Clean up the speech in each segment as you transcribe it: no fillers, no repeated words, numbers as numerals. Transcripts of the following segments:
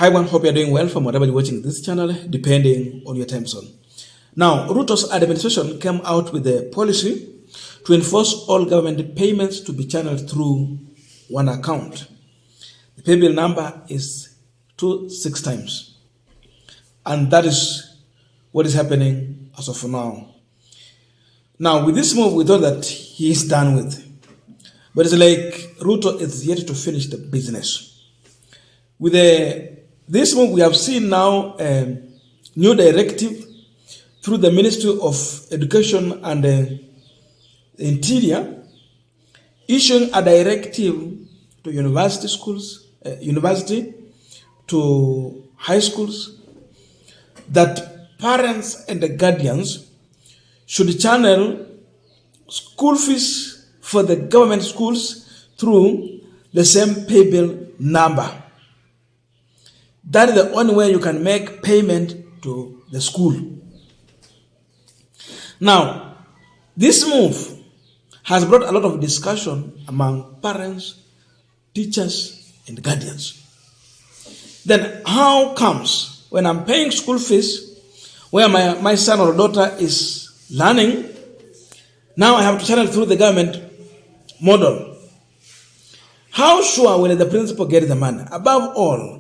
Hi everyone, hope you're doing well from whatever you're watching this channel, depending on your time zone. Now, Ruto's administration came out with a policy to enforce all government payments to be channeled through one account. The pay bill number is 26 times. And that is what is happening as of now. Now, with this move, we thought that he is done with. But it's like Ruto is yet to finish the business. With this move, we have seen now a new directive through the Ministry of Education and Interior, issuing a directive to university schools, to high schools, that parents and the guardians should channel school fees for the government schools through the same pay bill number. That is the only way you can make payment to the school. Now, this move has brought a lot of discussion among parents, teachers, and guardians. Then how comes when I'm paying school fees where my son or daughter is learning, now I have to channel through the government model? How sure will the principal get the money? Above all,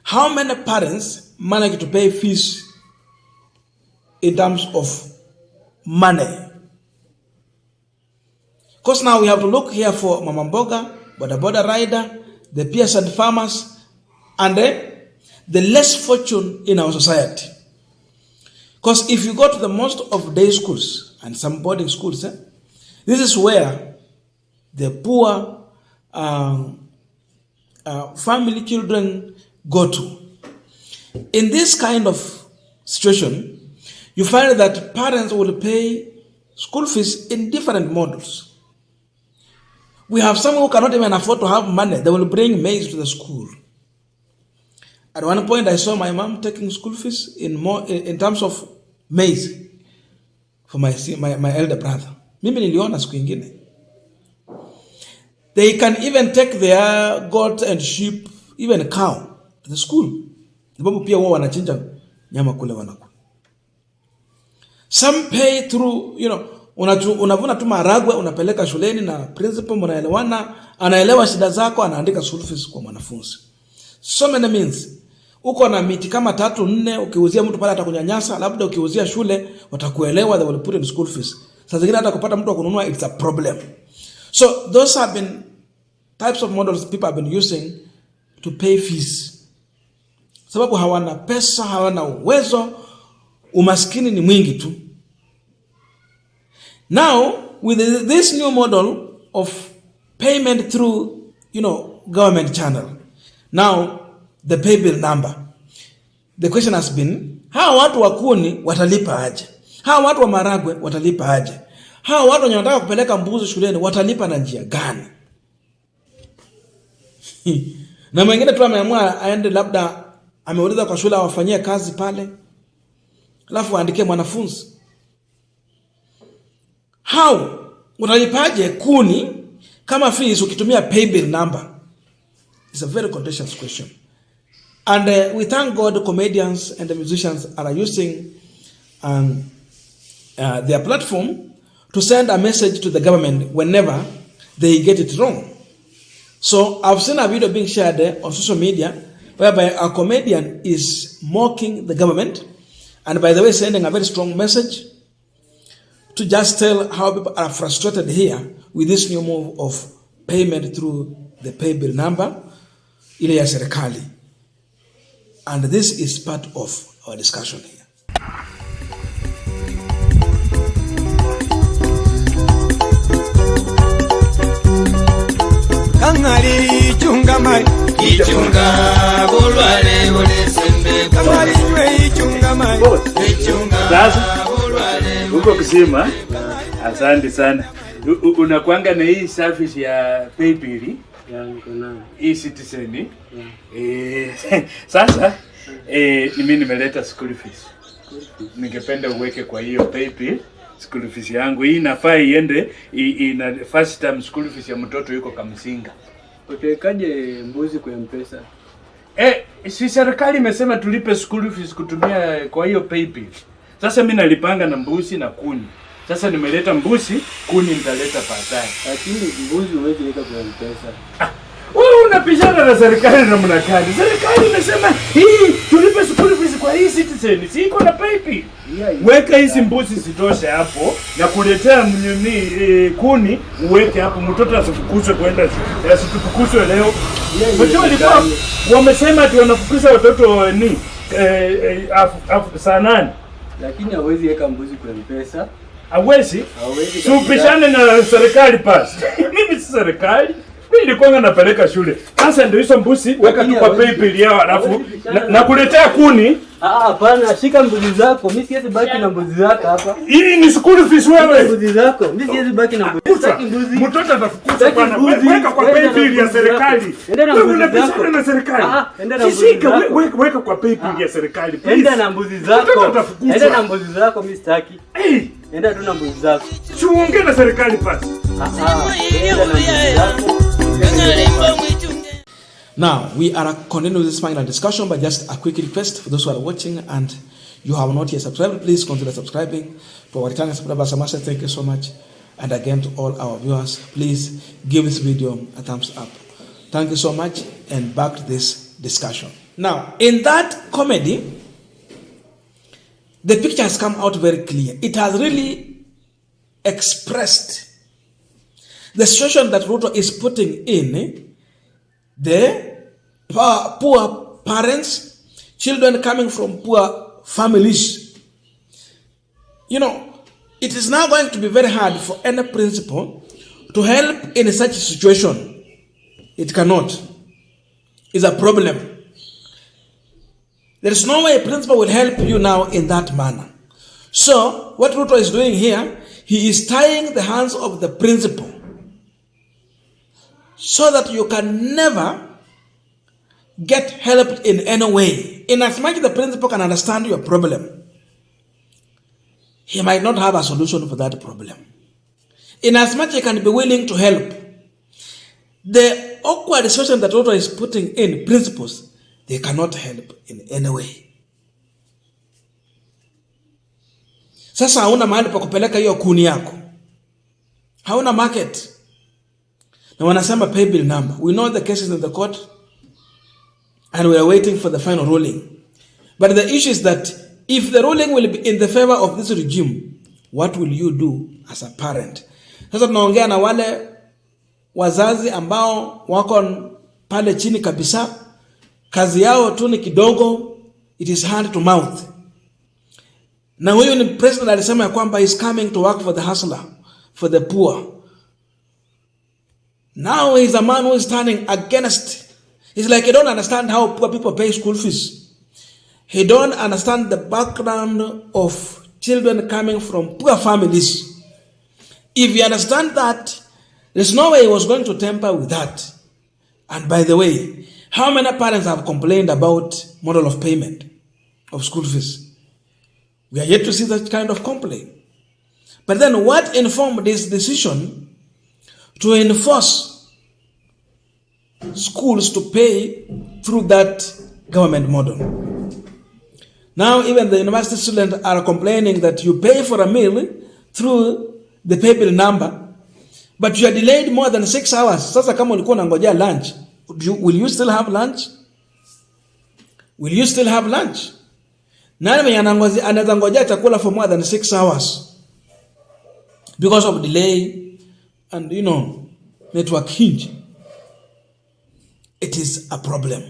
how many parents manage to pay fees in terms of money? Because now we have to look here for Mama Mboga, boda rider, the peasant farmers, and the less fortune in our society. Because if you go to the most of day schools and some boarding schools, this is where the poor family children go to. In this kind of situation, you find that parents will pay school fees in different models. We have some who cannot even afford to have money. They will bring maize to the school. At one point, I saw my mom taking school fees in terms of maize for my elder brother. Mimi niliona siku ingine. They can even take their goat and sheep, even a cow, to the school. Sababu pia wao wanachinja nyama kule wanakula. Some pay through, unavuna tu maragwe, unapeleka shuleni na principal, mnaelewana, anaelewa shida zako, anaandika school fees kwa mwanafunzi. So many means. Uko na miti kama 3-4, ukiuzia mtu pale atakunyanyasa, labda ukiuzia shule watakuelewa, they will put in school fees. Sasa zingine hata kupata mtu wa kununua, it's a problem. So those have been types of models people have been using to pay fees. Sababu hawana pesa, hawana uwezo, umaskini ni mwingi tu. Now, with this new model of payment through, government channel, now the pay bill number, the question has been, hawa watu wa kuni watalipa aje? Hawa watu wa maragwe watalipa aje? Hawa watu wenye wanataka kupeleka mbuzi shuleni watalipa na njia gani? Na mwingine tu ameamua aende, labda ameuliza kwa shule awafanyie kazi pale, alafu aandike mwanafunzi. How utalipaje kuni kama fees ukitumia pay bill number? It's a very contentious question. And we thank God the comedians and the musicians are using their platform to send a message to the government whenever they get it wrong. So I've seen a video being shared on social media whereby a comedian is mocking the government, and by the way sending a very strong message to just tell how people are frustrated here with this new move of payment through the pay bill number, ile ya serikali. And this is part of our discussion here. Kangari chunga mai ichunga bulwale ulesembe kangari nywe ichunga mai ichunga bulwale huko kusema. Asante sana. Unakuanga na hii service ya PayPal niko nayo hii Citizen. Sasa mimi nimeleta school fees. Ningependa uweke kwa hiyo PayPal school fees yangu. Hii inafaa iende ina first time school fees ya mtoto yuko Kamsinga. Okay, kaje mbuzi kwa M-Pesa? Si serikali imesema tulipe school fees kutumia kwa hiyo PayPal. Sasa mimi nalipanga na mbuzi na kuni. Sasa nimeleta mbuzi, kuni nitaleta baadaye. Lakini mbuzi huwezi weka kwa M-Pesa. Wewe unapishana na serikali na mnakadi. Serikali imesema hii tulipe school fees kwa hii Citizen. Si iko na PayPal. Weka hizi mbuzi zitoshe hapo na kuletea mnyuni kuni uweke hapo, mtoto asifukuzwe kwenda asifukuzwe leo. Mtoto alikuwa wamesema ati wanafukuza watoto ni saa 8. Lakini hawezi weka mbuzi kwa M-Pesa. Hawezi? Supishane na serikali pasi. Mimi si serikali. Mimi nilikuwa napeleka shule. Sasa ndio hizo mbuzi weka tu kwa PayPal yao alafu na kuletea kuni. Hapana, shika mbuzi zako. Mimi siwezi baki na mbuzi zako hapa. Hii ni school fees wewe. Mbuzi zako. Mimi siwezi baki na mbuzi. Sitaki mbuzi. Mtoto atafukuza bwana. Weka kwa PayPal ya serikali. Wewe unapishana na serikali. Shika weka kwa PayPal ya serikali. Enda na mbuzi zako. Enda na mbuzi zako, mimi sitaki. Enda tu na mbuzi zako. Tuongee na serikali pasi. Enda na mbuzi zako. Now, we are continuing this final discussion, but just a quick request for those who are watching and you have not yet subscribed, please consider subscribing. To our returning subscribers, thank you so much. And again, to all our viewers, please give this video a thumbs up. Thank you so much, and back to this discussion. Now, in that comedy, the picture has come out very clear. It has really expressed the situation that Ruto is putting in. The poor parents, children coming from poor families. You know, it is now going to be very hard for any principal to help in such a situation. It cannot. It's a problem. There is no way a principal will help you now in that manner. So, what Ruto is doing here, he is tying the hands of the principal so that you can never get helped in any way. In as much as the principal can understand your problem, he might not have a solution for that problem. In as much as he can be willing to help, the awkward situation that Toto is putting in principals, they cannot help in any way. Sasa hauna mahali pa kupeleka hiyo kuni yako. Hauna market. Na wanasema pay bill number. We know the cases in the court and we are waiting for the final ruling. But the issue is that if the ruling will be in the favor of this regime, what will you do as a parent? Sasa tunaongea na wale wazazi ambao wako pale chini kabisa, kazi yao tu ni kidogo, it is hand to mouth. Na huyu ni president alisema ya kwamba is coming to work for the hustler, for the poor. Now he's a man who is turning against. It's like he don't understand how poor people pay school fees. He don't understand the background of children coming from poor families. If you understand that, there's no way he was going to tamper with that. And by the way, how many parents have complained about model of payment of school fees? We are yet to see that kind of complaint. But then what informed this decision to enforce schools to pay through that government model? Now even the university students are complaining that you pay for a meal through the pay bill number, but you are delayed more than 6 hours. Sasa kama ulikuwa unangojea lunch, will you still have lunch? Will you still have lunch? Nani mwenye anaweza ngojea chakula for more than 6 hours because of delay and network hinge? It is a problem.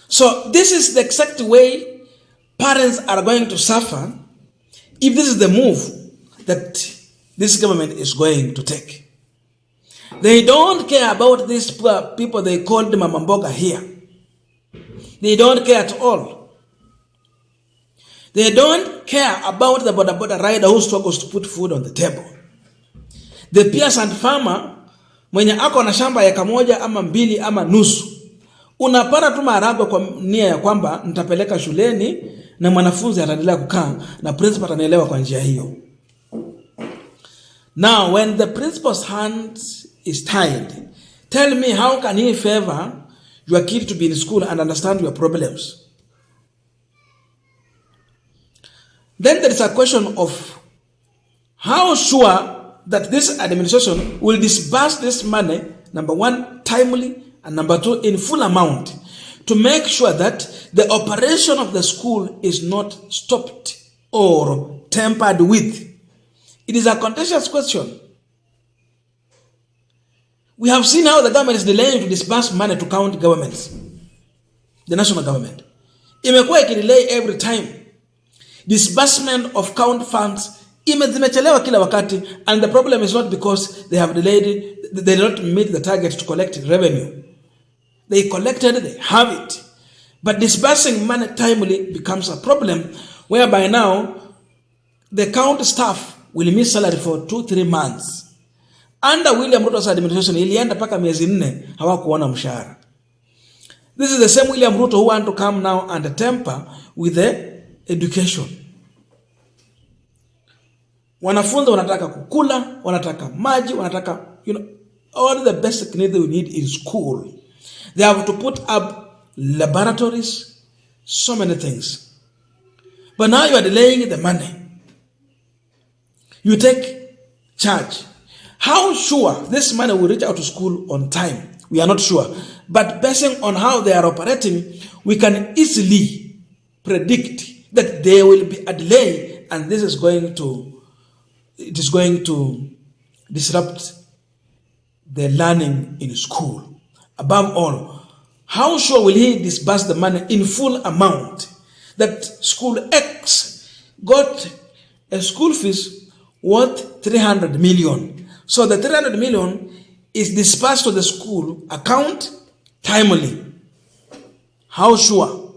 So this is the exact way parents are going to suffer if this is the move that this government is going to take. They don't care about these poor people they called Mama Mboga here. They don't care at all. They don't care about the boda rider who struggles to put food on the table. The peasant farmer mwenye ako na shamba ya kamoja ama mbili ama nusu, unapata tu maharagwe kwa nia ya kwamba nitapeleka shuleni na mwanafunzi ataendelea kukaa na principal atanielewa kwa njia hiyo. Now when the principal's hand is tied, tell me how can he favor your kid to be in school and understand your problems. Then there is a question of how sure that this administration will disburse this money, number one, timely, and number two, in full amount, to make sure that the operation of the school is not stopped or tampered with. It is a contentious question. We have seen how the government is delaying to disburse money to county governments, the national government. Imekuwa ikidelay every time. Disbursement of county funds zimechelewa kila wakati, and the problem is not because they have delayed, they did not meet the target to collect revenue. They collected, they have it. But disbursing money timely becomes a problem, whereby now the county staff will miss salary for 2-3 months. Under William Ruto's administration, ilienda paka miezi 4 hawakuona mshahara. This is the same William Ruto who want to come now and temper with the education. Wanafunzi wanataka kukula, wanataka maji, wanataka, all the basic needs we need in school. They have to put up laboratories, so many things. But now you are delaying the money. You take charge. How sure this money will reach out to school on time? We are not sure. But based on how they are operating, we can easily predict that there will be a delay, and this is going to disrupt the learning in school. Above all, how sure will he disburse the money in full amount? That school X got a school fees worth 300 million. So the 300 million is dispersed to the school account timely. How sure?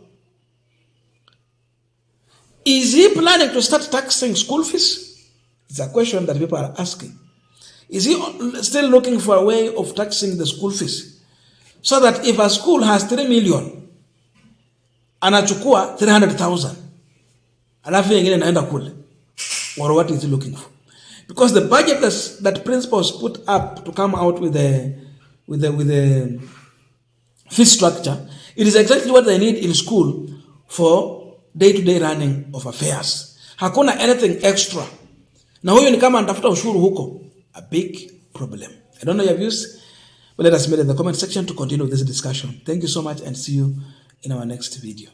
Is he planning to start taxing school fees? It's a question that people are asking. Is he still looking for a way of taxing the school fees? So that if a school has 3 million, anachukua 300,000, alafu yengine naenda kule. Or what is he looking for? Because the budget that principals put up to come out with the fee structure, it is exactly what they need in school for day-to-day running of affairs. Hakuna anything extra. Na huyo ni kama anatafuta ushuru huko. A big problem. I don't know your views, but let us know in the comment section to continue this discussion. Thank you so much and see you in our next video.